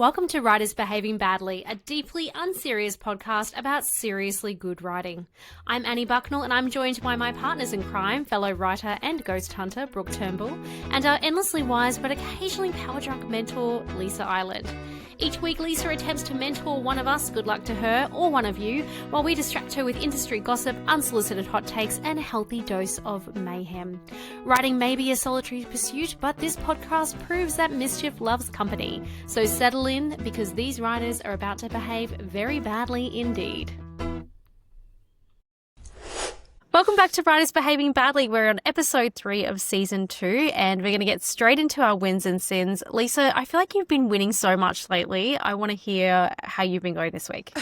Welcome to Writers Behaving Badly, a deeply unserious podcast about seriously good writing. I'm Annie Bucknell and I'm joined by my partners in crime, fellow writer and ghost hunter Brooke Turnbull, and our endlessly wise but occasionally power-drunk mentor, Lisa Island. Each week, Lisa attempts to mentor one of us, good luck to her, or one of you, while we distract her with industry gossip, unsolicited hot takes, and a healthy dose of mayhem. Writing may be a solitary pursuit, but this podcast proves that mischief loves company. So settle in, because these writers are about to behave very badly indeed. Welcome back to Writers Behaving Badly. We're on episode 3 of season 2, and we're going to get straight into our wins and sins. Lisa, I feel like you've been winning so much lately. I want to hear how you've been going this week.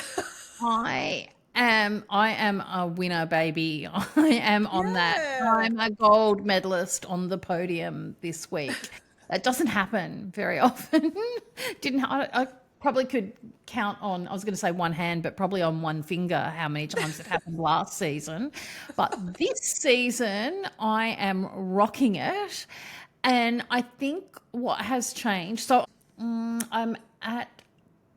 I am a winner, baby. I am on that. I'm a gold medalist on the podium this week. That doesn't happen very often. I probably could count on, I was going to say one hand, but probably on one finger how many times it happened last season. But this season, I am rocking it. And I think what has changed, so I'm at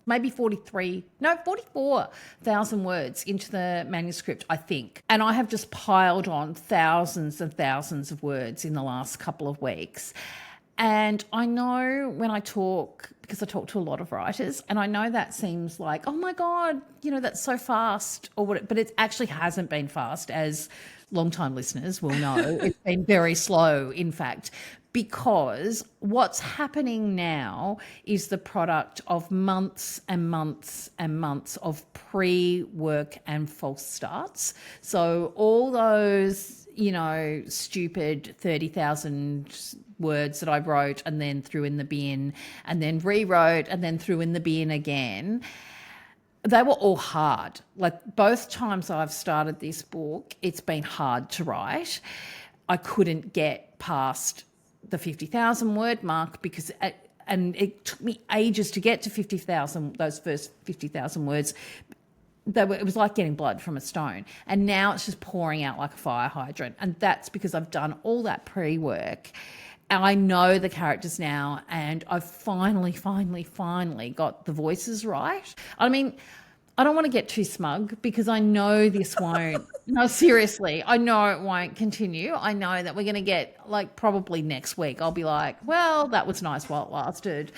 maybe 44,000 words into the manuscript, I think. And I have just piled on thousands and thousands of words in the last couple of weeks. And I know when I talk, because I talk to a lot of writers, and I know that seems like, oh my God, that's so fast, or what, but it actually hasn't been fast, as long-time listeners will know. It's been very slow, in fact, because what's happening now is the product of months and months and months of pre-work and false starts. So all those, stupid 30,000 words that I wrote and then threw in the bin and then rewrote and then threw in the bin again, they were all hard. Like both times I've started this book, it's been hard to write. I couldn't get past the 50,000 word mark because it took me ages to get to 50,000, those first 50,000 words. It was like getting blood from a stone. And now it's just pouring out like a fire hydrant. And that's because I've done all that pre-work. And I know the characters now, and I've finally got the voices right. I mean, I don't want to get too smug because I know this won't. No, seriously, I know it won't continue. I know that we're going to get, like, probably next week, I'll be like, well, that was nice while it lasted.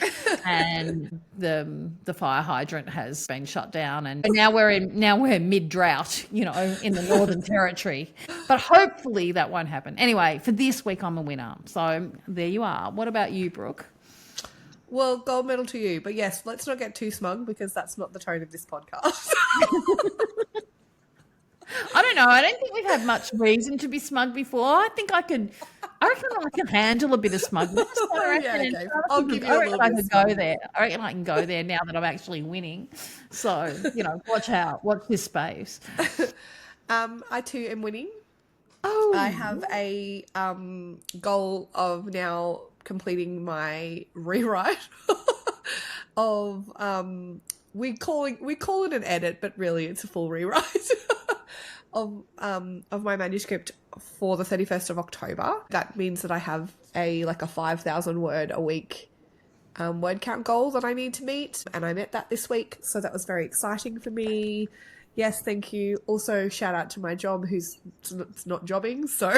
And the fire hydrant has been shut down. And now we're mid-drought, in the Northern Territory. But hopefully that won't happen. Anyway, for this week, I'm a winner. So there you are. What about you, Brooke? Well, gold medal to you. But yes, let's not get too smug because that's not the tone of this podcast. I don't know. I don't think we've had much reason to be smug before. I reckon I can handle a bit of smugness. Okay. I'll give you a little bit. I reckon I can go there now that I'm actually winning. So, watch out. Watch this space. I too am winning. Oh. I have a goal of now completing my rewrite of we call it an edit, but really it's a full rewrite of my manuscript for the 31st of October. That means that I have a 5,000 word a week word count goal that I need to meet, and I met that this week, so that was very exciting for me. Yes, thank you. Also, shout out to my job who's not jobbing, so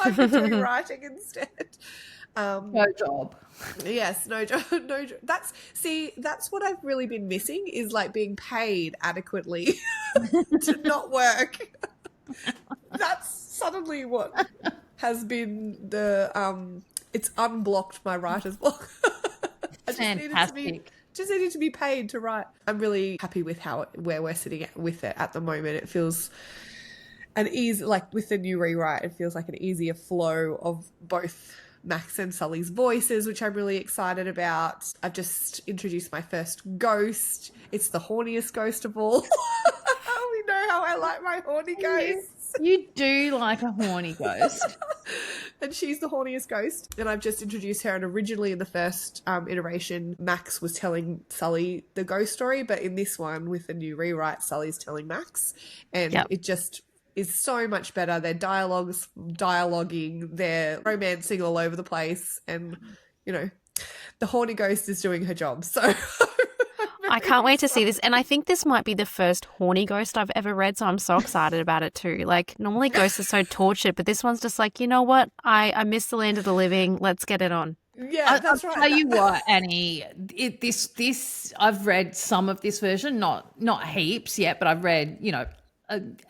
I've been doing writing instead. No job. Yes, no job. No job. That's what I've really been missing is being paid adequately to not work. That's suddenly what has been it's unblocked my writer's block. Fantastic. Just needed to be paid to write. I'm really happy with where we're sitting with it at the moment. It feels an easy, with the new rewrite, it feels like an easier flow of both Max and Sully's voices, which I'm really excited about. I've just introduced my first ghost. It's the horniest ghost of all. We know how I like my horny ghosts. You do like a horny ghost. And she's the horniest ghost. And I've just introduced her. And originally in the first iteration, Max was telling Sully the ghost story. But in this one, with the new rewrite, Sully's telling Max. And It just is so much better. Their dialoguing, they're romancing all over the place. And, the horny ghost is doing her job. So I can't wait to see this. And I think this might be the first horny ghost I've ever read, so I'm so excited about it too. Like, normally ghosts are so tortured, but this one's just like, you know what? I miss the land of the living. Let's get it on. yeah, that's right. I'll tell you what, Annie, I've read some of this version, not heaps yet, but I've read,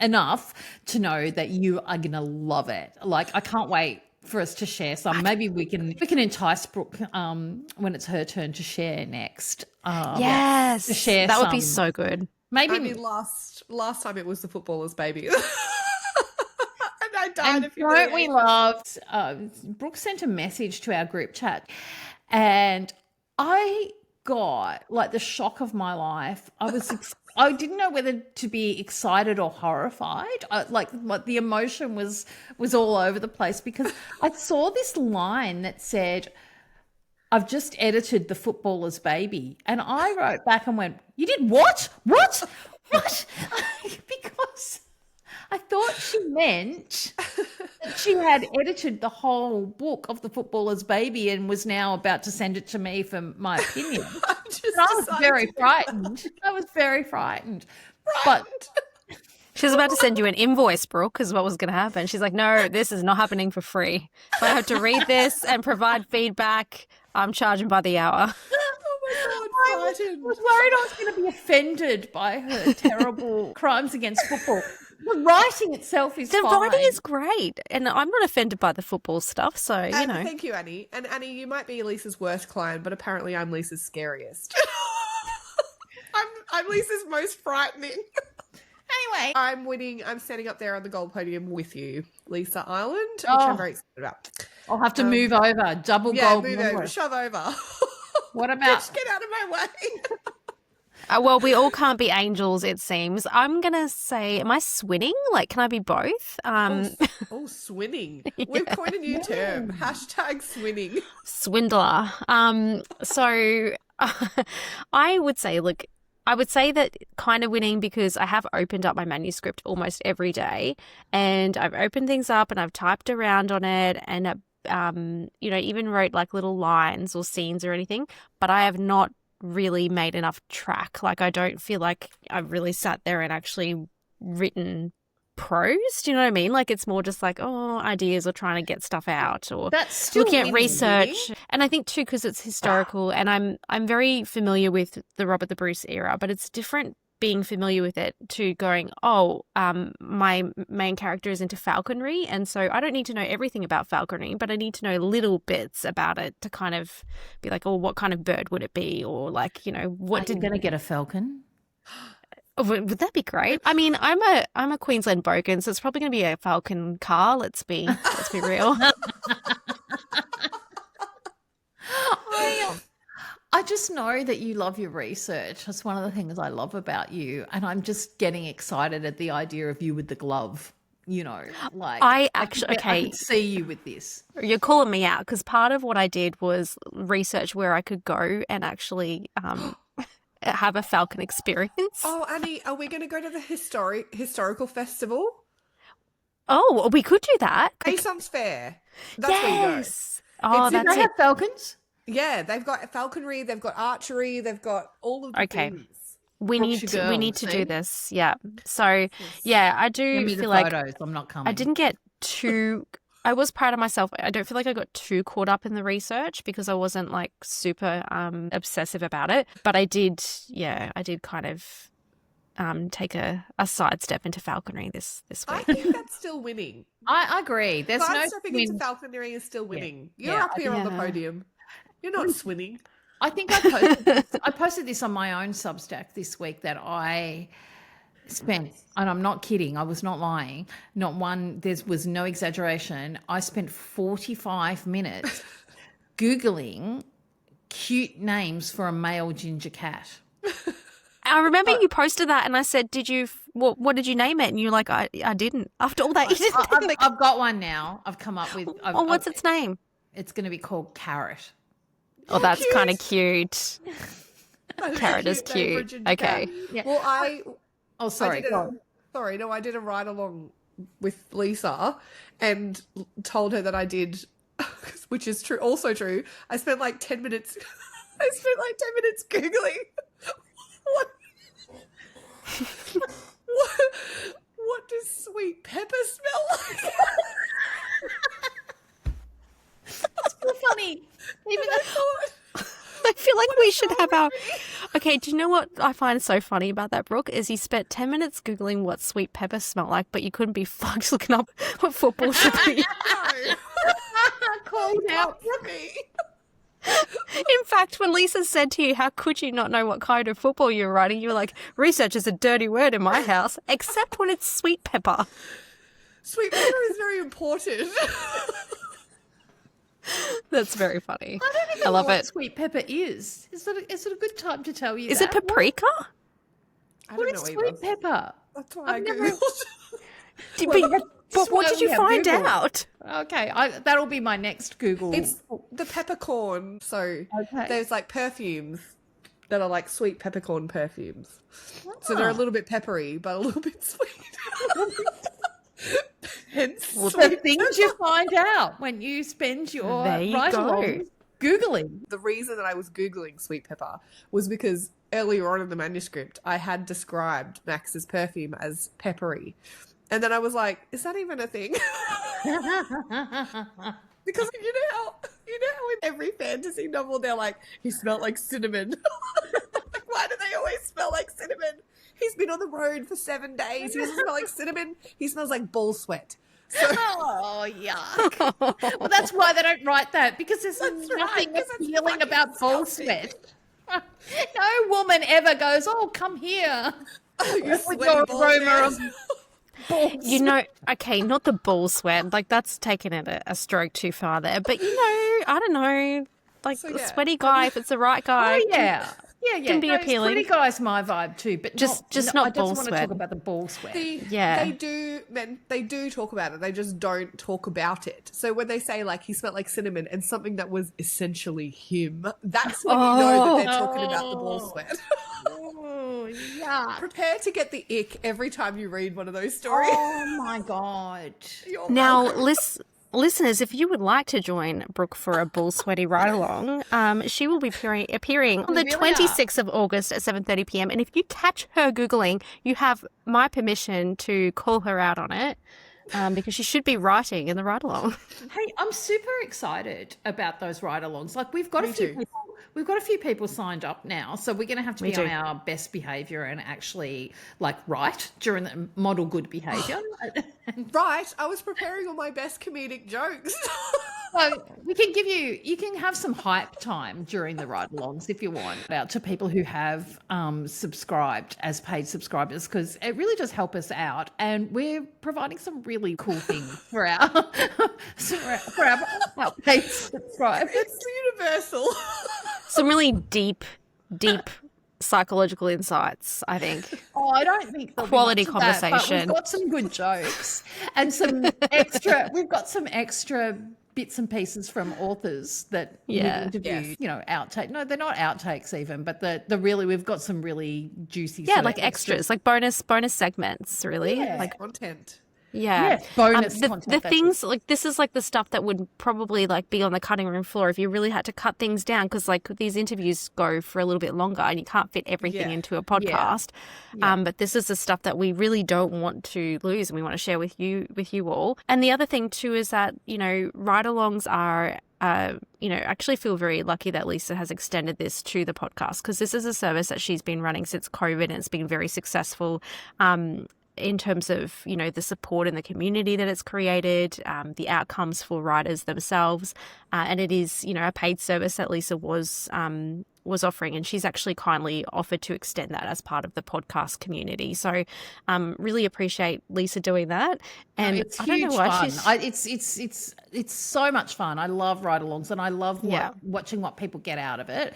enough to know that you are going to love it. Like, I can't wait for us to share some. Maybe we can entice Brooke when it's her turn to share next. Yes, to share that would be some. so good. Maybe I mean, last time it was the footballer's baby. And I died of humiliation. don't we loved Brooke sent a message to our group chat, and I got like the shock of my life. I didn't know whether to be excited or horrified. Like the emotion was all over the place, because I saw this line that said, "I've just edited the footballer's baby," and I wrote back and went, "You did what? What? What?" Because I thought she meant that she had edited the whole book of the footballer's baby and was now about to send it to me for my opinion. I was very frightened. But She was about to send you an invoice, Brooke, is what was going to happen. She's like, no, this is not happening for free. If I have to read this and provide feedback, I'm charging by the hour. Oh my God, I was worried I was going to be offended by her terrible crimes against football. The writing itself is fine. The writing is great, and I'm not offended by the football stuff, so, And thank you, Annie. And Annie, you might be Lisa's worst client, but apparently I'm Lisa's scariest. I'm Lisa's most frightening. Anyway, I'm winning. I'm standing up there on the gold podium with you, Lisa Island, which I'm very excited about. I'll have to move over. Double gold. Move over, shove over. What about? Bitch, get out of my way. Well, we all can't be angels, it seems. I'm going to say, am I swinning? Like, can I be both? Swinning. We've coined a new term. Hashtag swinning. Swindler. So I would say, look, I would say that kind of winning, because I have opened up my manuscript almost every day, and I've opened things up and I've typed around on it, and even wrote like little lines or scenes or anything, but I have not really made enough track. Like, I don't feel like I've really sat there and actually written prose. Do you know what I mean? Like, it's more just like, ideas or trying to get stuff out, or That's still looking at winning, research. really. And And I think too, because it's historical, and I'm very familiar with the Robert the Bruce era, but it's different being familiar with it to going, my main character is into falconry, and so I don't need to know everything about falconry, but I need to know little bits about it to kind of be like, what kind of bird would it be, or like, what Are you going to get a falcon? would that be great? I mean, I'm a Queensland bogan, so it's probably going to be a falcon car. Let's be real. I just know that you love your research. That's one of the things I love about you. And I'm just getting excited at the idea of you with the glove, like I can see you with this. You're calling me out, because part of what I did was research where I could go and actually have a falcon experience. Oh, Annie, are we going to go to the historical festival? Oh, we could do that. Mason's Fair. That's where you go. Yes. Oh, It's- that's They it. have falcons? Yeah, they've got falconry, they've got archery, they've got all of the Okay. things. We Brooke's need your to we girl, need to see? do this. Yeah. So yeah, I do Give me the feel like photos. I'm not coming. I didn't get too. I was proud of myself. I don't feel like I got too caught up in the research, because I wasn't like super obsessive about it. But I did kind of take a sidestep into falconry this I week. think that's still winning. I agree. There's no Sidestepping into swing. falconry is still winning. You're Yeah, up here on the yeah. podium. You're not swinning. I think I posted this on my own Substack this week, that I spent, and I'm not kidding, I was not lying, there was no exaggeration. I spent 45 minutes Googling cute names for a male ginger cat. I remember you posted that, and I said, "Did you? What did you name it?" And you're like, "I didn't." After all that, you didn't. I've got one now. I've come up with. What's its name? It's going to be called Carrot. Oh, that's cute. kind of cute. That is a Carrot is name for a cute. ginger Okay. cat. Yeah. Well, Oh, sorry. I did a ride along with Lisa and told her that I did which is true, also true. I spent like 10 minutes. I spent like 10 minutes googling what what does sweet pepper smell like? It's so funny. Even I thought, I feel like we should have our. me? Okay, do you know what I find so funny about that, Brooke? Is you spent 10 minutes Googling what sweet pepper smell like, but you couldn't be fucked looking up what football should be. No. called out. For me. In fact, when Lisa said to you, how could you not know what kind of football you were writing, you were like, research is a dirty word in my house, except when it's sweet pepper. Sweet pepper is very important. That's very funny. I don't even I love know what it. sweet pepper is. Is it a good time to tell you Is that? it paprika? I What don't is know sweet either. pepper? That's why I I've never- googled. But what did you find Google. out? Okay, that'll be my next Google. It's the peppercorn. So Okay. there's like perfumes that are like sweet peppercorn perfumes. So they're a little bit peppery, but a little bit sweet. Hence, the sweet things you find out when you spend your There you ride-alongs Googling. The reason that I was Googling sweet pepper was because earlier on in the manuscript, I had described Max's perfume as peppery. And then I was like, is that even a thing? Because you know how in every fantasy novel they're like, he smelled like cinnamon. Like, why do they always smell like cinnamon? He's been on the road for 7 days. He doesn't smell like cinnamon. He smells like ball sweat. So Oh, yuck. Well, that's why they don't write that, because there's That's nothing right, 'cause it's appealing fucking about ball disgusting. sweat. No woman ever goes, oh, come here. you With sweaty your ball aroma sweat. of balls. You know, okay, not the ball sweat. Like, that's taken it a stroke too far there. But, you know, I don't know. Like, So, a yeah. sweaty guy, if it's the right guy. Oh, yeah. Yeah. can be appealing. Pretty guy's my vibe too, but Just not not I just ball want to sweat. talk about the ball sweat. Yeah. They do talk about it. They just don't talk about it. So when they say like he smelled like cinnamon and something that was essentially him, that's when you know that they're talking about the ball sweat. Oh, yeah. Prepare to get the ick every time you read one of those stories. Oh my god. You're Now, welcome. listeners, if you would like to join Brooke for a bull sweaty ride-along, she will be appearing on the We really are. 26th of August at 7:30 p.m. And if you catch her Googling, you have my permission to call her out on it because she should be writing in the ride-along. Hey, I'm super excited about those ride-alongs. Like we've got Me a few too. people, we've got a few people signed up now, so we're going to have to Me be on too. our best behaviour and actually like write during the model good behaviour. Right, I was preparing all my best comedic jokes. So we can you can have some hype time during the ride-alongs if you want out to people who have subscribed as paid subscribers, because it really does help us out, and we're providing some really cool things for our our paid subscribers. It's universal. Some really deep psychological insights, I think. Oh, I don't think there'll be Quality much of that, but conversation. we've got some good jokes and some extra. We've got some extra bits and pieces from authors that Yeah. we've interviewed. Yes. You know, outtake. No, they're not outtakes even, but the really we've got some really juicy. Yeah, sort of like extras, like bonus segments, really. Yeah. Like, Content. yeah. Yes, bonus the content, that's things like this is like the stuff that would probably like be on the cutting room floor if you really had to cut things down, because like these interviews go for a little bit longer and you can't fit everything Yeah. into a podcast. But this is the stuff that we really don't want to lose and we want to share with you all. And the other thing too is that, you know, ride-alongs are actually feel very lucky that Lisa has extended this to the podcast, because this is a service that she's been running since COVID and it's been very successful. In terms of, you know, the support in the community that it's created, the outcomes for writers themselves. And it is, you know, a paid service that Lisa was offering, and she's actually kindly offered to extend that as part of the podcast community. So really appreciate Lisa doing that. And it's I don't huge know why fun. she's... It's so much fun. I love ride-alongs and I love watching what people get out of it.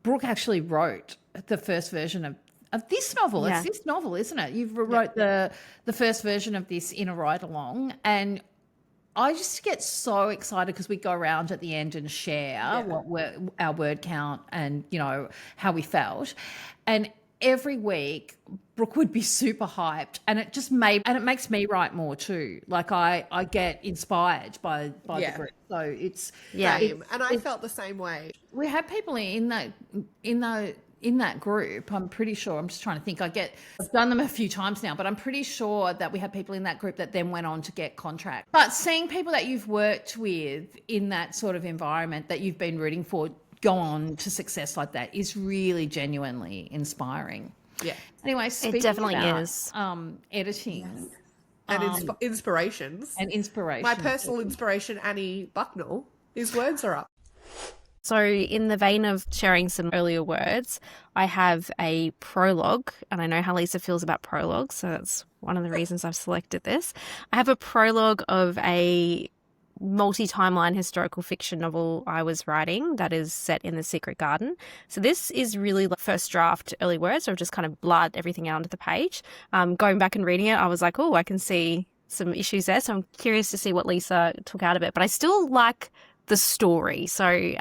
Brooke actually wrote the first version of this novel. Yeah. It's this novel, isn't it? You've wrote the first version of this in a ride-along, and I just get so excited because we go around at the end and share what our word count and, you know, how we felt. And every week Brooke would be super hyped, and it makes me write more too. Like I get inspired by the group. So it's Same. And I felt the same way. we have people in that group. I'm pretty sure. I'm just trying to think. I've done them a few times now, but I'm pretty sure that we have people in that group that then went on to get contracts. But seeing people that you've worked with in that sort of environment that you've been rooting for go on to success like that is really genuinely inspiring. Yeah. Anyway, speaking It definitely about, is. editing And inspirations. and inspiration. My personal inspiration, Annie Bucknell, his words are up. So in the vein of sharing some earlier words, I have a prologue, and I know how Lisa feels about prologues, so that's one of the reasons I've selected this. I have a prologue of a multi-timeline historical fiction novel I was writing that is set in the Secret Garden. So this is really like first draft early words, so I've just kind of blurred everything out onto the page. Going back and reading it, I was like, oh, I can see some issues there. So I'm curious to see what Lisa took out of it. But I still like the story, so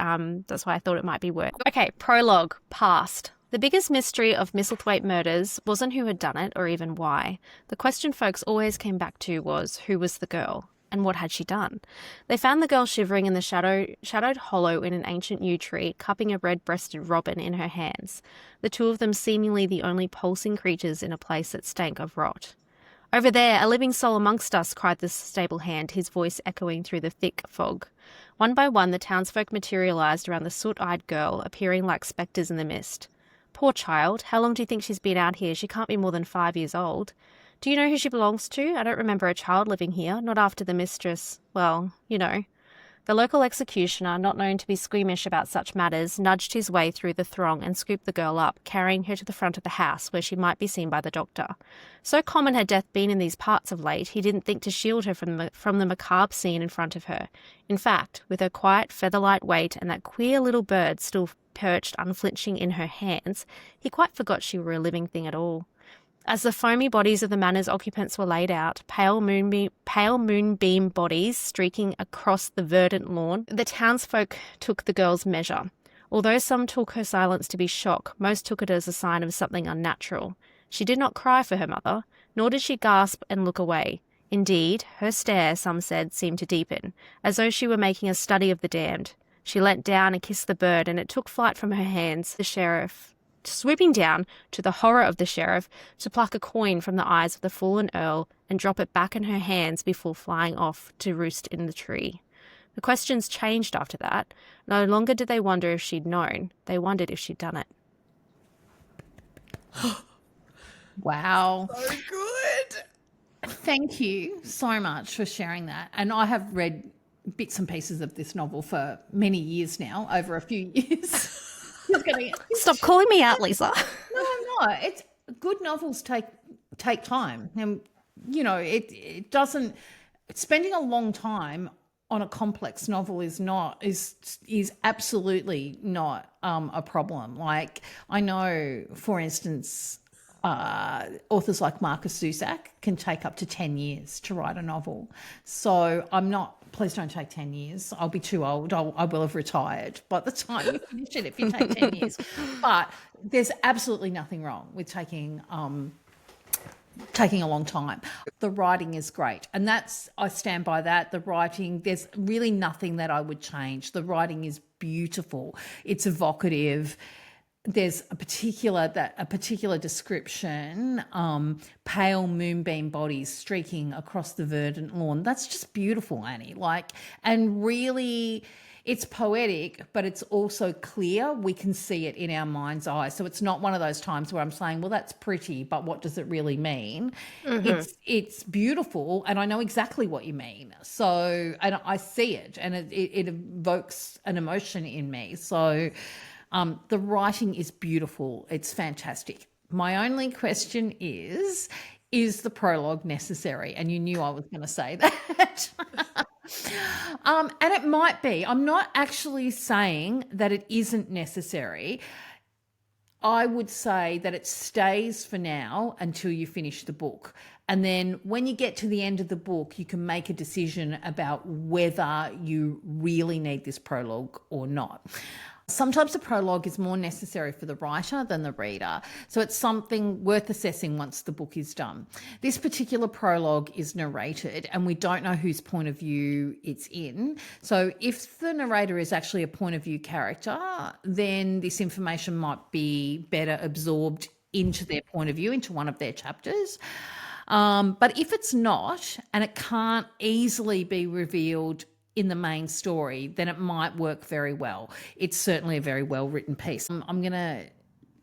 that's why I thought it might be worth. Okay, prologue, past. The biggest mystery of Misselthwaite murders wasn't who had done it or even why. The question folks always came back to was, who was the girl? And what had she done? They found the girl shivering in the shadowed hollow in an ancient yew tree, cupping a red-breasted robin in her hands, the two of them seemingly the only pulsing creatures in a place that stank of rot. Over there, a living soul amongst us, cried the stable hand, his voice echoing through the thick fog. One by one, the townsfolk materialised around the soot-eyed girl, appearing like spectres in the mist. Poor child, how long do you think she's been out here? She can't be more than 5 years old. Do you know who she belongs to? I don't remember a child living here, not after the mistress. Well, you know. The local executioner, not known to be squeamish about such matters, nudged his way through the throng and scooped the girl up, carrying her to the front of the house where she might be seen by the doctor. So common had death been in these parts of late, he didn't think to shield her from the macabre scene in front of her. In fact, with her quiet feather-light weight and that queer little bird still perched unflinching in her hands, he quite forgot she were a living thing at all. As the foamy bodies of the manor's occupants were laid out, pale moonbeam bodies streaking across the verdant lawn, the townsfolk took the girl's measure. Although some took her silence to be shock, most took it as a sign of something unnatural. She did not cry for her mother, nor did she gasp and look away. Indeed, her stare, some said, seemed to deepen, as though she were making a study of the damned. She leant down and kissed the bird, and it took flight from her hands. The sheriff, swooping down, to the horror of the sheriff, to pluck a coin from the eyes of the fallen earl and drop it back in her hands before flying off to roost in the tree. The questions changed after that. No longer did they wonder if she'd known. They wondered if she'd done it. Wow. So good. Thank you so much for sharing that. And I have read bits and pieces of this novel for many years now, over a few years. Stop calling me out, Lisa. No. It's good novels take time, and you know it doesn't. Spending a long time on a complex novel is absolutely not a problem. Like I know, for instance, authors like Marcus Zusak can take up to 10 years to write a novel. So I'm not. Please don't take 10 years. I'll be too old. I will have retired by the time you finish it if you take 10 years. But there's absolutely nothing wrong with taking a long time. The writing is great. And I stand by that. The writing, there's really nothing that I would change. The writing is beautiful. It's evocative. There's a particular description, pale moonbeam bodies streaking across the verdant lawn. That's just beautiful, Annie. And really, it's poetic, but it's also clear. We can see it in our mind's eye. So it's not one of those times where I'm saying, well, that's pretty, but what does it really mean? Mm-hmm. It's beautiful, and I know exactly what you mean. So, and I see it, and it evokes an emotion in me. So the writing is beautiful. It's fantastic. My only question is the prologue necessary? And you knew I was going to say that. And it might be. I'm not actually saying that it isn't necessary. I would say that it stays for now until you finish the book. And then when you get to the end of the book, you can make a decision about whether you really need this prologue or not. Sometimes the prologue is more necessary for the writer than the reader, so it's something worth assessing once the book is done. This particular prologue is narrated, and we don't know whose point of view it's in. So if the narrator is actually a point of view character, then this information might be better absorbed into their point of view, into one of their chapters. But if it's not, and it can't easily be revealed in the main story, then it might work very well. It's certainly a very well-written piece.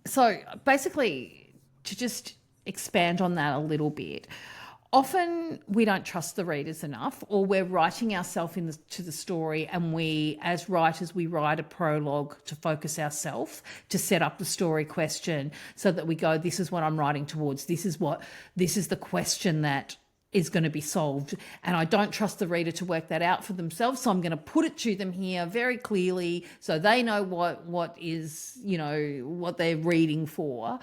So basically, to just expand on that a little bit, often we don't trust the readers enough, or we're writing ourselves into the story, and we, as writers, we write a prologue to focus ourselves, to set up the story question so that we go, this is what I'm writing towards. This is the question that is going to be solved, and I don't trust the reader to work that out for themselves, so I'm going to put it to them here very clearly so they know what is, what they're reading for.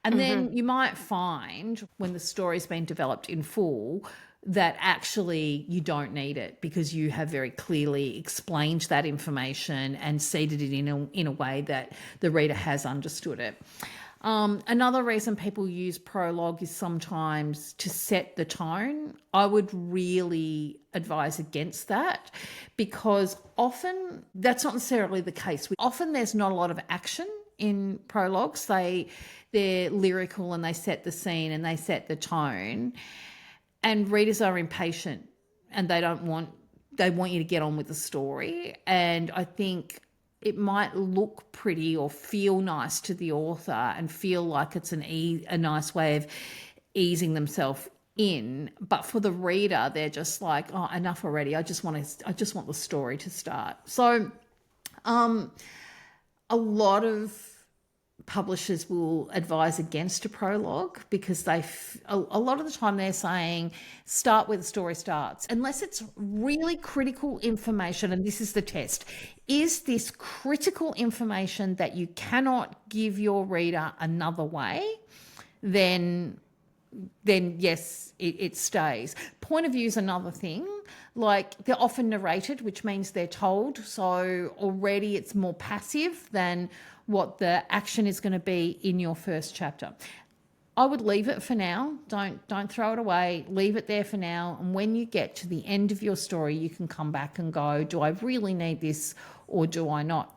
And then you might find when the story's been developed in full that actually you don't need it, because you have very clearly explained that information and seeded it in a way that the reader has understood it. Another reason people use prologue is sometimes to set the tone. I would really advise against that, because often that's not necessarily the case. Often there's not a lot of action in prologues. They're lyrical and they set the scene and they set the tone, and readers are impatient and they want you to get on with the story. And I think it might look pretty or feel nice to the author and feel like it's a nice way of easing themselves in, but for the reader, they're just like, oh, enough already. I just want the story to start. So, a lot of publishers will advise against a prologue because a lot of the time they're saying start where the story starts, unless it's really critical information. And this is the test: is this critical information that you cannot give your reader another way? Then yes, it stays. Point of view is another thing. Like, they're often narrated, which means they're told, so already it's more passive than what the action is going to be in your first chapter. I would leave it for now. Don't throw it away. Leave it there for now. And when you get to the end of your story, you can come back and go, do I really need this or do I not?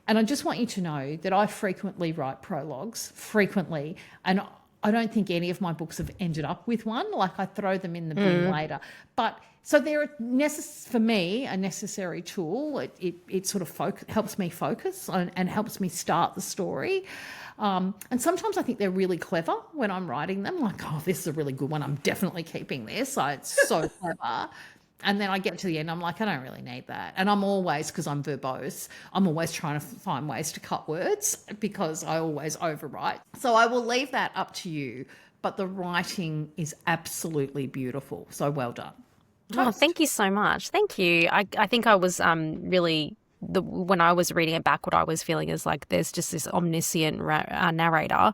And I just want you to know that I frequently write prologues, and I don't think any of my books have ended up with one. Like, I throw them in the bin later. But so they're for me a necessary tool. It sort of helps me focus and helps me start the story. And sometimes I think they're really clever when I'm writing them. Like, oh, this is a really good one. I'm definitely keeping this. It's so clever. And then I get to the end, I'm like, I don't really need that. And I'm always, because I'm verbose, I'm always trying to find ways to cut words because I always overwrite. So I will leave that up to you. But the writing is absolutely beautiful. So well done. Oh, thank you so much. Thank you. I think I was really, when I was reading it back, what I was feeling is like there's just this omniscient narrator.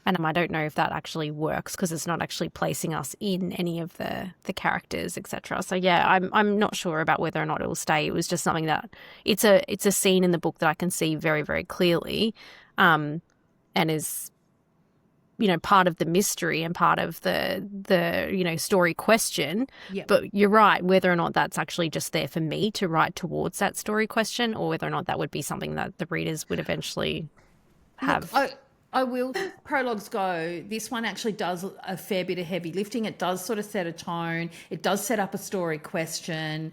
And I don't know if that actually works because it's not actually placing us in any of the characters, etc. So yeah, I'm not sure about whether or not it will stay. It was just something that it's a scene in the book that I can see very, very clearly, and is, part of the mystery and part of the story question. Yep. But you're right, whether or not that's actually just there for me to write towards that story question, or whether or not that would be something that the readers would eventually have. Look, I will. Prologues go. This one actually does a fair bit of heavy lifting. It does sort of set a tone. It does set up a story question,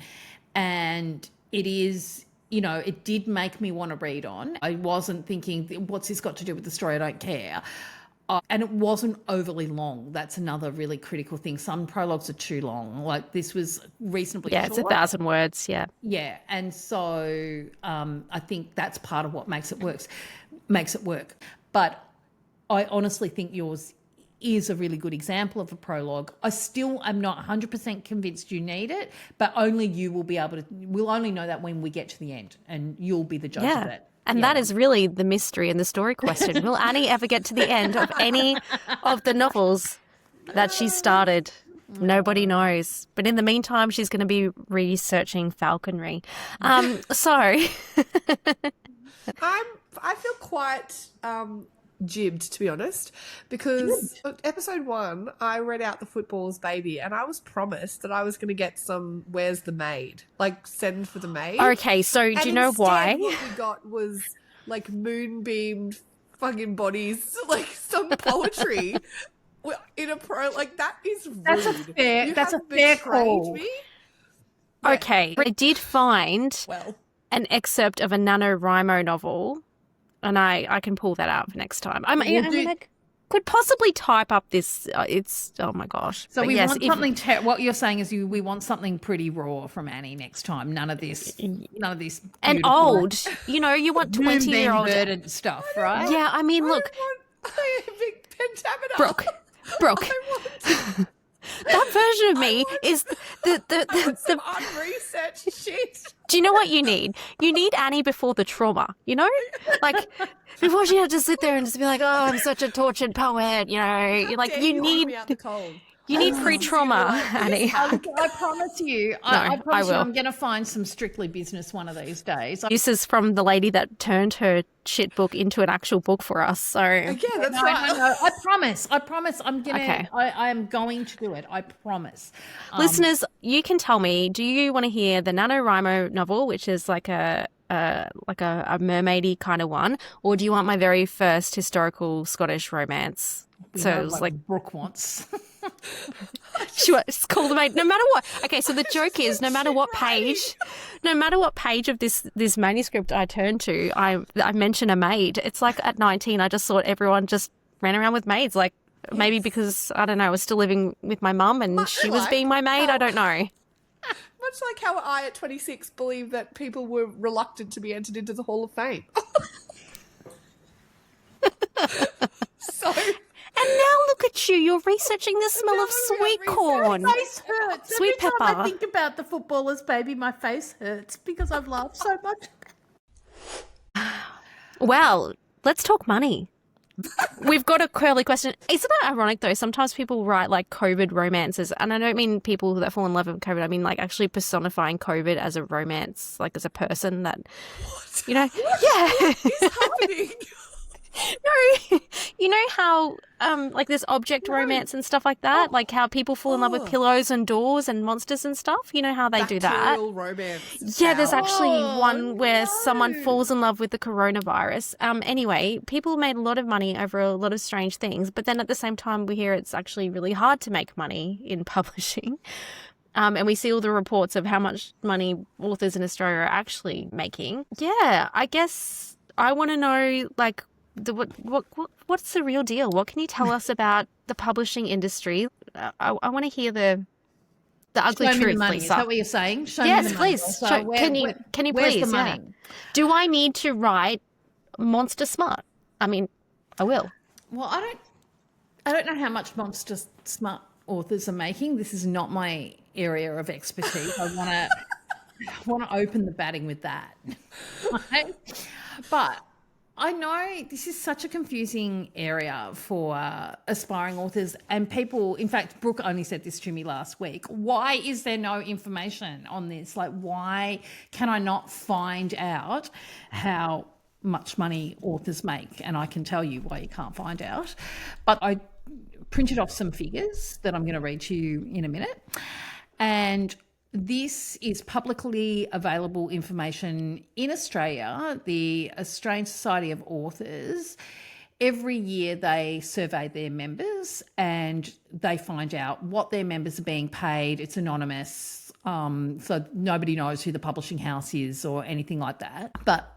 and it is, it did make me want to read on. I wasn't thinking, what's this got to do with the story? I don't care. And it wasn't overly long. That's another really critical thing. Some prologues are too long. Like, this was reasonably short. It's 1,000 words, yeah. Yeah, and so I think that's part of what makes it work. But I honestly think yours is a really good example of a prologue. I still am not 100% convinced you need it, but only you will be able to. We'll only know that when we get to the end, and you'll be the judge of it. And that is really the mystery and the story question. Will Annie ever get to the end of any of the novels that she started? Nobody knows. But in the meantime, she's going to be researching falconry. So I feel quite jibbed, to be honest, because episode 1, I read out The Footballer's Baby, and I was promised that I was going to get some Where's the Maid? Like, Send for the Maid. Okay, so do you know why? What we got was, like, moonbeamed fucking bodies, like, some poetry in a like, that is rude. That's a fair call. Me? Okay, I did find an excerpt of a NaNoWriMo novel, and I can pull that out for next time. I could possibly type up this. It's oh my gosh. So but we yes, want something. What you're saying is we want something pretty raw from Annie next time. None of this. And old. You know, you want 20-year-old stuff, right? Yeah, I mean, look, I want big pentameter. Brooke. That version of me is the unresearched shit. Do you know what you need? You need Annie before the trauma, you know? Like, before she had to sit there and just be like, oh, I'm such a tortured poet, you know? You're like, you need pre-trauma, Annie. I promise you. I promise you I'm going to find some Strictly Business one of these days. This is from the lady that turned her shit book into an actual book for us. So yeah, that's right. No, I promise. I'm gonna. Okay. I am going to do it. I promise. Listeners, you can tell me. Do you want to hear the NaNoWriMo novel, which is like a mermaidy kind of one, or do you want my very first historical Scottish romance? So it was like Brooke wants. She was called the maid. No matter what. Okay, so the joke is, no matter what page of this manuscript I turn to, I mention a maid. It's like at 19, I just thought everyone just ran around with maids. Like maybe because I don't know, I was still living with my mum and she was being my maid. I don't know. Much like how I at 26 believed that people were reluctant to be entered into the Hall of Fame. So. And now look at you. You're researching the smell of sweet corn. My face hurts. Sweet Every pepper. time I think about The Footballer's Baby, my face hurts because I've laughed so much. Well, let's talk money. We've got a curly question. Isn't that ironic, though? Sometimes people write, like, COVID romances. And I don't mean people that fall in love with COVID. I mean, like, actually personifying COVID as a romance, like, as a person that, you know. What is happening? No, you know how like there's object romance and stuff like that, like how people fall in love with pillows and doors and monsters and stuff. You know how they do that. Bacterial romance. Yeah, there's actually one where someone falls in love with the coronavirus. Anyway, people made a lot of money over a lot of strange things, but then at the same time we hear it's actually really hard to make money in publishing. And we see all the reports of how much money authors in Australia are actually making. Yeah, I guess I want to know, like, what's the real deal? What can you tell us about the publishing industry? I want to hear the ugly truth, Lisa. Is that what you're saying? Yes, please. So can you please? Where's the money? Yeah. Do I need to write monster smart? I mean, I will. Well, I don't know how much monster smart authors are making. This is not my area of expertise. I want to open the batting with that. Right? But I know this is such a confusing area for aspiring authors and people. In fact, Brooke only said this to me last week. Why is there no information on this? Like, why can I not find out how much money authors make? And I can tell you why you can't find out. But I printed off some figures that I'm going to read to you in a minute. And this is publicly available information in Australia. The Australian Society of Authors, every year they survey their members and they find out what their members are being paid. It's anonymous, so nobody knows who the publishing house is or anything like that. But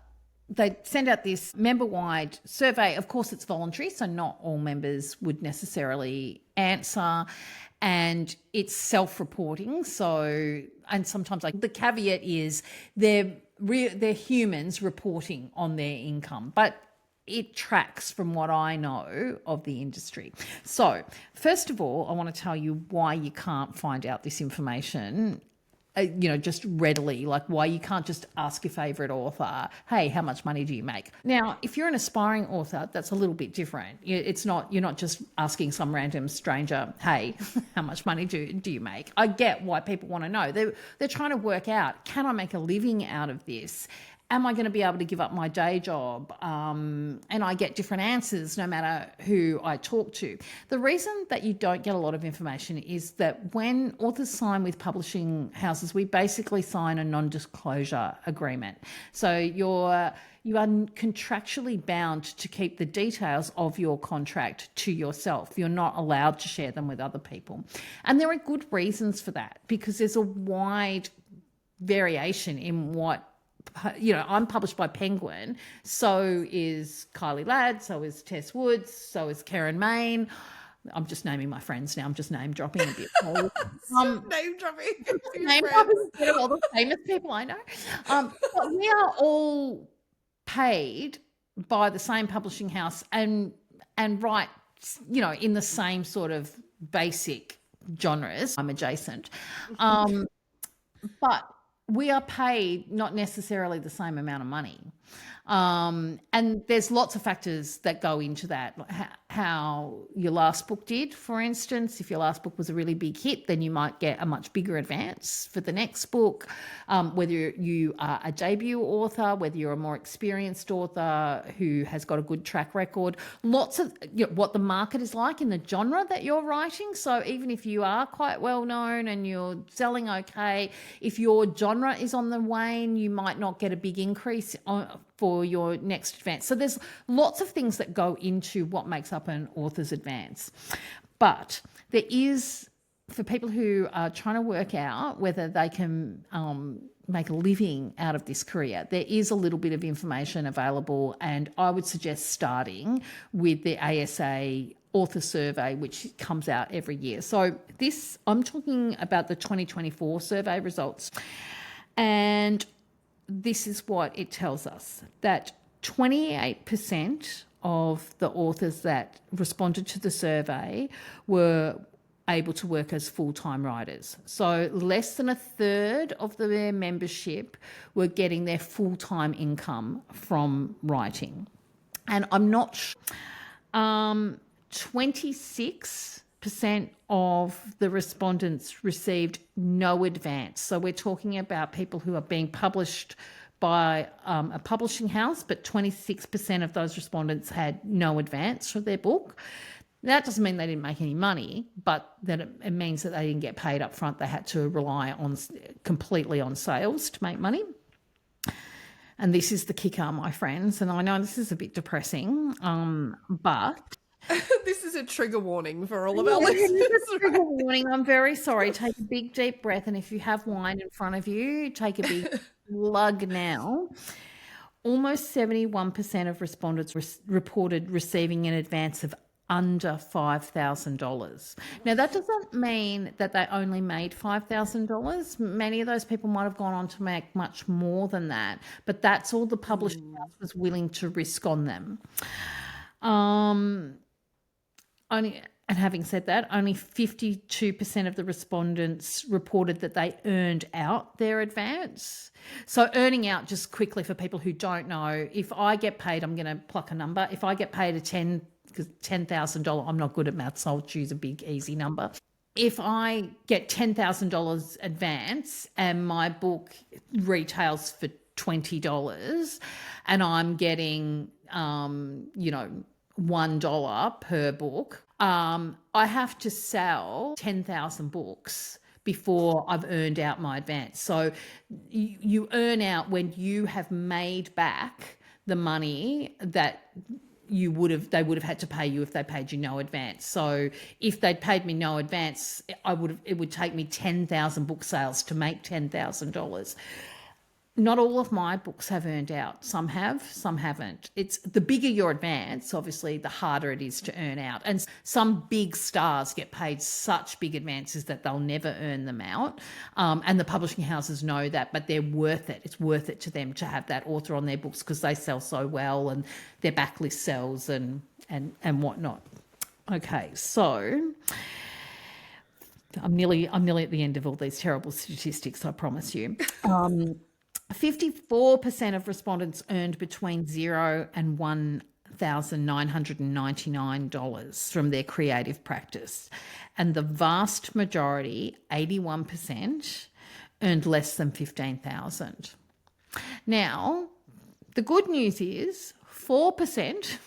they send out this member-wide survey. Of course, it's voluntary, so not all members would necessarily answer. And it's self-reporting. So, and sometimes like the caveat is they're humans reporting on their income, but it tracks from what I know of the industry. So first of all, I want to tell you why you can't find out this information, just readily, like why you can't just ask your favourite author, hey, how much money do you make? Now, if you're an aspiring author, that's a little bit different. You're not just asking some random stranger, hey, how much money do you make? I get why people want to know. They're trying to work out, can I make a living out of this? am I going to be able to give up my day job? And I get different answers no matter who I talk to. The reason that you don't get a lot of information is that when authors sign with publishing houses, we basically sign a non-disclosure agreement. So you are contractually bound to keep the details of your contract to yourself. You're not allowed to share them with other people. And there are good reasons for that, because there's a wide variation in what, I'm published by Penguin, so is Kylie Ladd, so is Tess Woods, so is Karen Main. I'm just naming my friends now. I'm just name dropping a bit. Name dropping. Name dropping instead of all the famous people I know. But we are all paid by the same publishing house and write, in the same sort of basic genres. I'm adjacent. But we are paid not necessarily the same amount of money. And there's lots of factors that go into that. How your last book did, for instance. If your last book was a really big hit, then you might get a much bigger advance for the next book. Whether you are a debut author, whether you're a more experienced author who has got a good track record, lots of what the market is like in the genre that you're writing. So even if you are quite well known and you're selling okay, if your genre is on the wane, you might not get a big increase for your next advance. So there's lots of things that go into what makes up an author's advance. But there is, for people who are trying to work out whether they can make a living out of this career, there is a little bit of information available, and I would suggest starting with the ASA author survey, which comes out every year. So I'm talking about the 2024 survey results, and this is what it tells us, that 28% of the authors that responded to the survey were able to work as full-time writers. So less than a third of their membership were getting their full-time income from writing. And I'm not 26% of the respondents received no advance. So we're talking about people who are being published by a publishing house, but 26% of those respondents had no advance for their book. That doesn't mean they didn't make any money, but that it means that they didn't get paid up front. They had to rely completely on sales to make money. And this is the kicker, my friends. And I know this is a bit depressing, but this is a trigger warning for all of our listeners. Trigger warning. I'm very sorry. Take a big, deep breath. And if you have wine in front of you, take a big lug now. Almost 71% of respondents reported receiving an advance of under $5,000. Now, that doesn't mean that they only made $5,000. Many of those people might have gone on to make much more than that, but that's all the publishing house was willing to risk on them. And having said that, only 52% of the respondents reported that they earned out their advance. So earning out, just quickly for people who don't know, if I get paid, I'm going to pluck a number. If I get paid $10,000, I'm not good at maths, so I'll choose a big, easy number. If I get $10,000 advance and my book retails for $20 and I'm getting, $1 per book, I have to sell 10,000 books before I've earned out my advance. So you earn out when you have made back the money that they would have had to pay you if they paid you no advance. So if they'd paid me no advance, it would take me 10,000 book sales to make $10,000. Not all of my books have earned out. Some have, some haven't. It's the bigger your advance, obviously, the harder it is to earn out. And some big stars get paid such big advances that they'll never earn them out. And the publishing houses know that, but they're worth it. It's worth it to them to have that author on their books because they sell so well and their backlist sells and whatnot. Okay, so I'm nearly at the end of all these terrible statistics, I promise you. 54% of respondents earned between $0 and $1,999 from their creative practice. And the vast majority, 81%, earned less than $15,000. Now, The good news is 4%,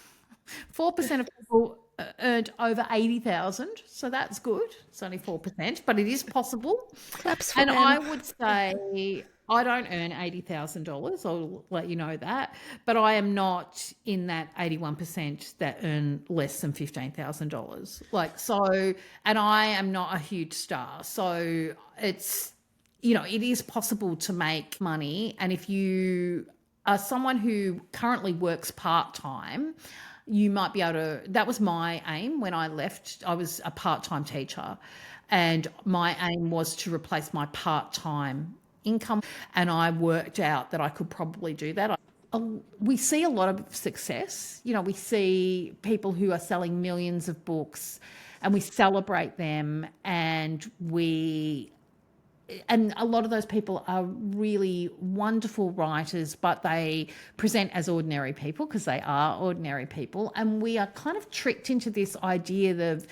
4% of people earned over 80,000. So that's good. It's only 4%, but it is possible. Claps for And them. I would say I don't earn $80,000. I'll let you know that. But I am not in that 81% that earn less than $15,000. And I am not a huge star. So it's, it is possible to make money. And if you are someone who currently works part-time, you might be able to, that was my aim when I left. I was a part-time teacher and my aim was to replace my part-time income. And I worked out that I could probably do that. We see a lot of success. We see people who are selling millions of books and we celebrate them, and a lot of those people are really wonderful writers, but they present as ordinary people because they are ordinary people. And we are kind of tricked into this idea of,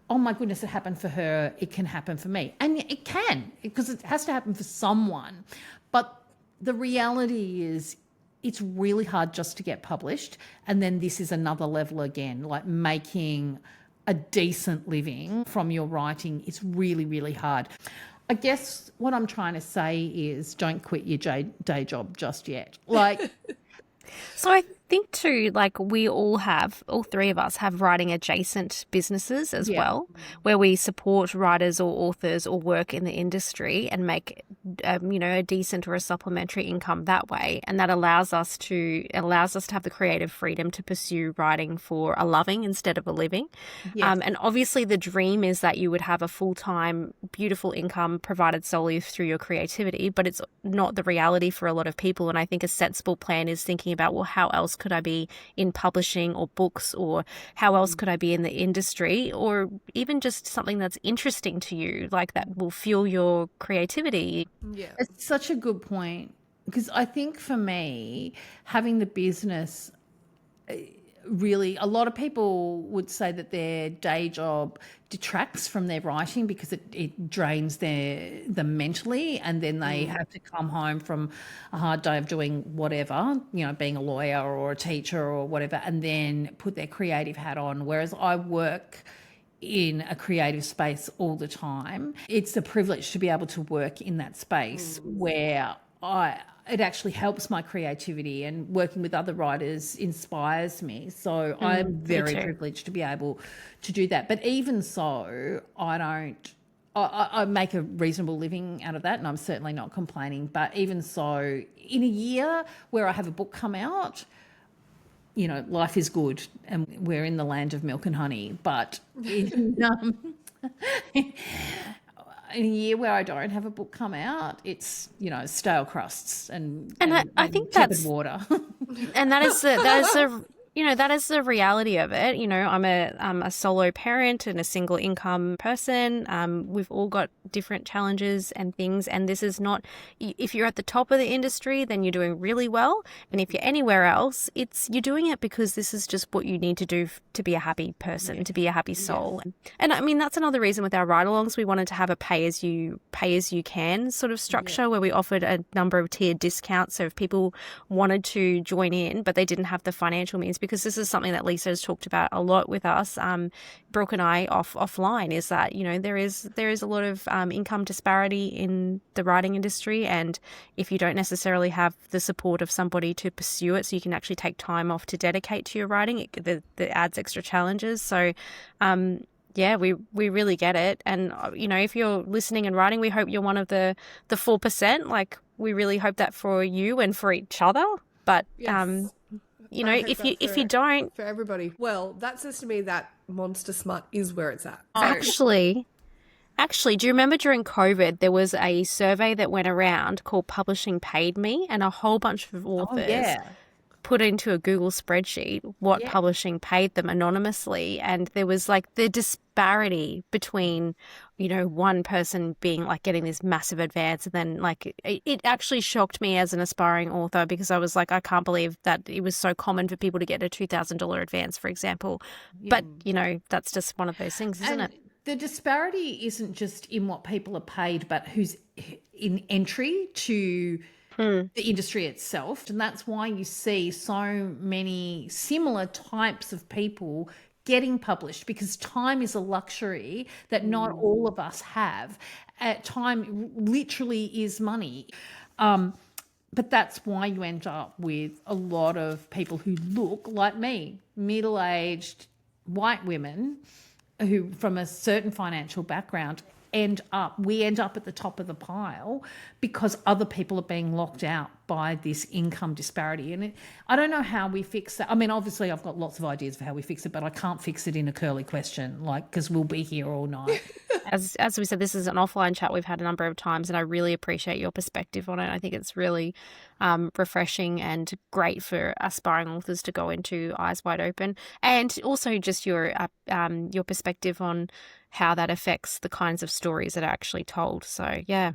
oh my goodness, it happened for her, it can happen for me. And it can, because it has to happen for someone. But the reality is it's really hard just to get published. And then this is another level again, like making a decent living from your writing is really, really hard. I guess what I'm trying to say is don't quit your day job just yet. So I think too, we all three of us have writing adjacent businesses as well, where we support writers or authors or work in the industry and make, a decent or a supplementary income that way. And that allows us to have the creative freedom to pursue writing for a loving instead of a living. Yes. And obviously the dream is that you would have a full-time, beautiful income provided solely through your creativity, but it's not the reality for a lot of people. And I think a sensible plan is thinking about, well, how else could I be in publishing or books, or how else could I be in the industry, or even just something that's interesting to you, like that will fuel your creativity. Yeah. It's such a good point, because I think for me, having the business, really, a lot of people would say that their day job detracts from their writing because it drains them mentally, and then they have to come home from a hard day of doing whatever, being a lawyer or a teacher or whatever, and then put their creative hat on. Whereas I work in a creative space all the time. It's a privilege to be able to work in that space where it actually helps my creativity, and working with other writers inspires me. So I'm very privileged to be able to do that. But even so, I make a reasonable living out of that, and I'm certainly not complaining. But even so, in a year where I have a book come out, life is good, and we're in the land of milk and honey. But in a year where I don't have a book come out, it's, stale crusts and I think tepid that's water. And that is the reality of it. I'm a solo parent and a single income person. We've all got different challenges and things, and this is not, if you're at the top of the industry, then you're doing really well, and if you're anywhere else, you're doing it because this is just what you need to do to be a happy person, to be a happy soul. And I mean, that's another reason with our ride-alongs, we wanted to have a pay as you can sort of structure, where we offered a number of tiered discounts. So if people wanted to join in but they didn't have the financial means, because this is something that Lisa has talked about a lot with us, Brooke and I offline, is that there is a lot of income disparity in the writing industry, and if you don't necessarily have the support of somebody to pursue it, so you can actually take time off to dedicate to your writing, that adds extra challenges. So we really get it. And if you're listening and writing, we hope you're one of the 4%. We really hope that for you and for each other. But Yes. if you don't, for everybody, well, that says to me that monster smut is where it's at. actually, do you remember during COVID there was a survey that went around called Publishing Paid Me, and a whole bunch of authors put into a Google spreadsheet what publishing paid them anonymously, and there was the disparity between one person being getting this massive advance, and then it actually shocked me as an aspiring author, because I was I can't believe that it was so common for people to get a $2,000 advance, for example. But that's just one of those things, isn't it? The disparity isn't just in what people are paid, but who's in entry to the industry itself. And that's why you see so many similar types of people getting published, because time is a luxury that not all of us have. Time literally is money. But that's why you end up with a lot of people who look like me, middle-aged white women who from a certain financial background we end up at the top of the pile because other people are being locked out by this income disparity. And I don't know how we fix that. I mean, obviously I've got lots of ideas for how we fix it, but I can't fix it in a curly question, because we'll be here all night. As we said, this is an offline chat we've had a number of times, and I really appreciate your perspective on it. I think it's really refreshing and great for aspiring authors to go into eyes wide open, and also just your perspective on how that affects the kinds of stories that are actually told. So, yeah,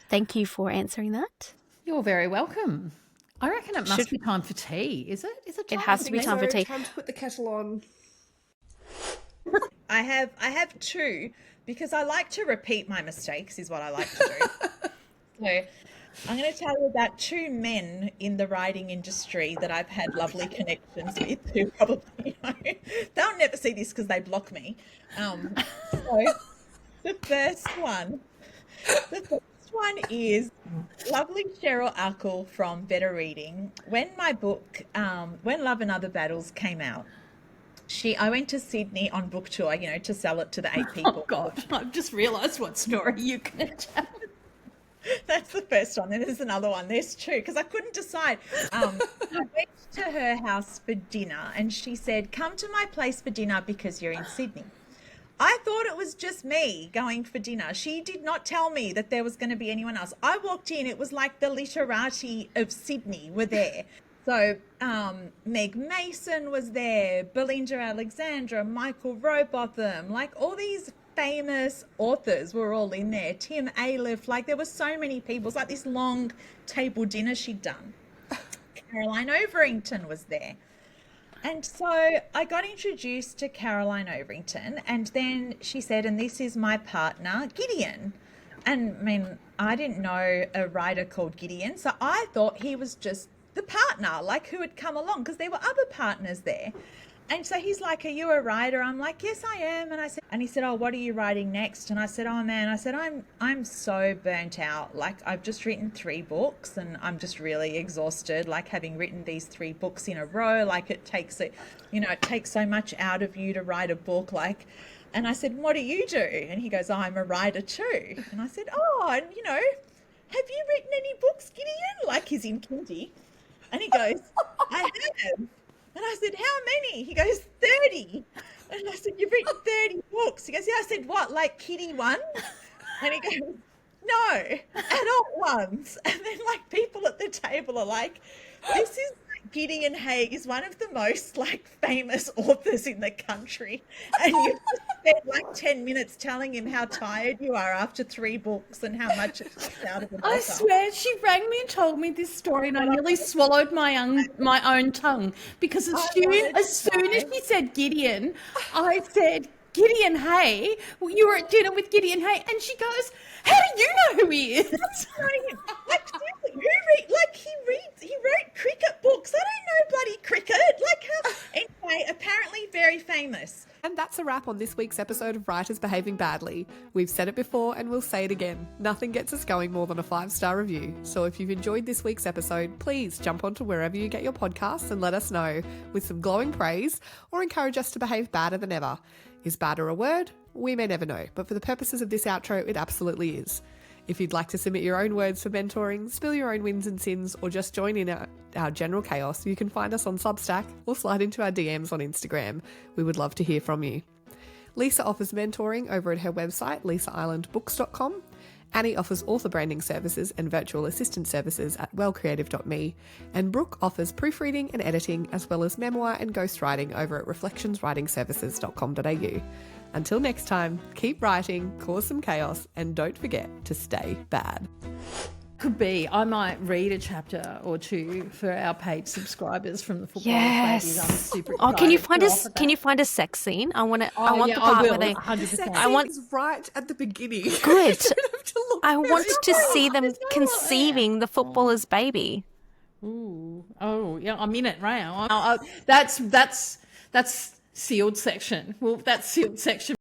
thank you for answering that. You're very welcome. I reckon it must be time for tea. Is it? Is it time? It has to be time for tea. Time to put the kettle on. I have two, because I like to repeat my mistakes, is what I like to do. So I'm going to tell you about two men in the writing industry that I've had lovely connections with, who probably they'll never see this because they block me. So the first one is lovely Cheryl Uckle from Better Reading. When my book, When Love and Other Battles came out, I went to Sydney on book tour, to sell it to the 8 people. Oh, God, I've just realised what story you can tell. That's the first one. Then there's another one. There's two, because I couldn't decide. I went to her house for dinner, and she said, come to my place for dinner because you're in Sydney. I thought it was just me going for dinner. She did not tell me that there was going to be anyone else. I walked in, it was like the literati of Sydney were there. So Meg Mason was there, Belinda Alexandra, Michael Robotham, like all these famous authors were all in there. Tim Aleph, like there were so many people. It was like this long table dinner she'd done. Caroline Overington was there. And so I got introduced to Caroline Overington, and then she said, and this is my partner, Gideon. And I mean, I didn't know a writer called Gideon, so I thought he was just the partner, like who had come along, because there were other partners there. And so he's like, are you a writer? I'm like, yes, I am. And he said, oh, what are you writing next? And I said, oh man, I'm so burnt out. Like I've just written 3 books and I'm just really exhausted. Like having written these 3 books in a row, like it takes so much out of you to write a book. And I said, what do you do? And he goes, oh, I'm a writer too. And I said, oh, and have you written any books, Gideon? Like he's in kindy. And he goes, I have. And I said, how many? He goes, 30. And I said, you've written 30 books. He goes, yeah. I said, what, like kiddie ones? And he goes, no, adult ones. And then like people at the table are like, this is Gideon Hay is one of the most like famous authors in the country, and you just spent like 10 minutes telling him how tired you are after 3 books and how much it takes out of an author. I swear, she rang me and told me this story, and I nearly swallowed my own tongue, because as soon as she said Gideon, I said, Gideon Hay, you were at dinner with Gideon Hay, and she goes, how do you know who he is? Like, seriously, he wrote cricket books. I don't know bloody cricket. Like, how? Anyway, apparently very famous. And that's a wrap on this week's episode of Writers Behaving Badly. We've said it before and we'll say it again. Nothing gets us going more than a 5-star review. So if you've enjoyed this week's episode, please jump onto wherever you get your podcasts and let us know with some glowing praise, or encourage us to behave badder than ever. Is badder a word? We may never know, but for the purposes of this outro, it absolutely is. If you'd like to submit your own words for mentoring, spill your own wins and sins, or just join in our general chaos, you can find us on Substack or slide into our DMs on Instagram. We would love to hear from you. Lisa offers mentoring over at her website, lisaislandbooks.com. Annie offers author branding services and virtual assistant services at wellcreative.me, and Brooke offers proofreading and editing, as well as memoir and ghostwriting over at reflectionswritingservices.com.au. Until next time, keep writing, cause some chaos, and don't forget to stay bad. Could be. I might read a chapter or 2 for our paid subscribers from the Football Yes. Ladies. I'm super Oh, can you find excited us? Can you find a sex scene? I want it. Oh, I want yeah, the part I will, where they. 100%. I want. It's right at the beginning. Good. You don't have to look I want to see them conceiving the footballer's baby. Ooh. Oh, yeah, I'm in it right now. That's sealed section. Well, that's sealed section.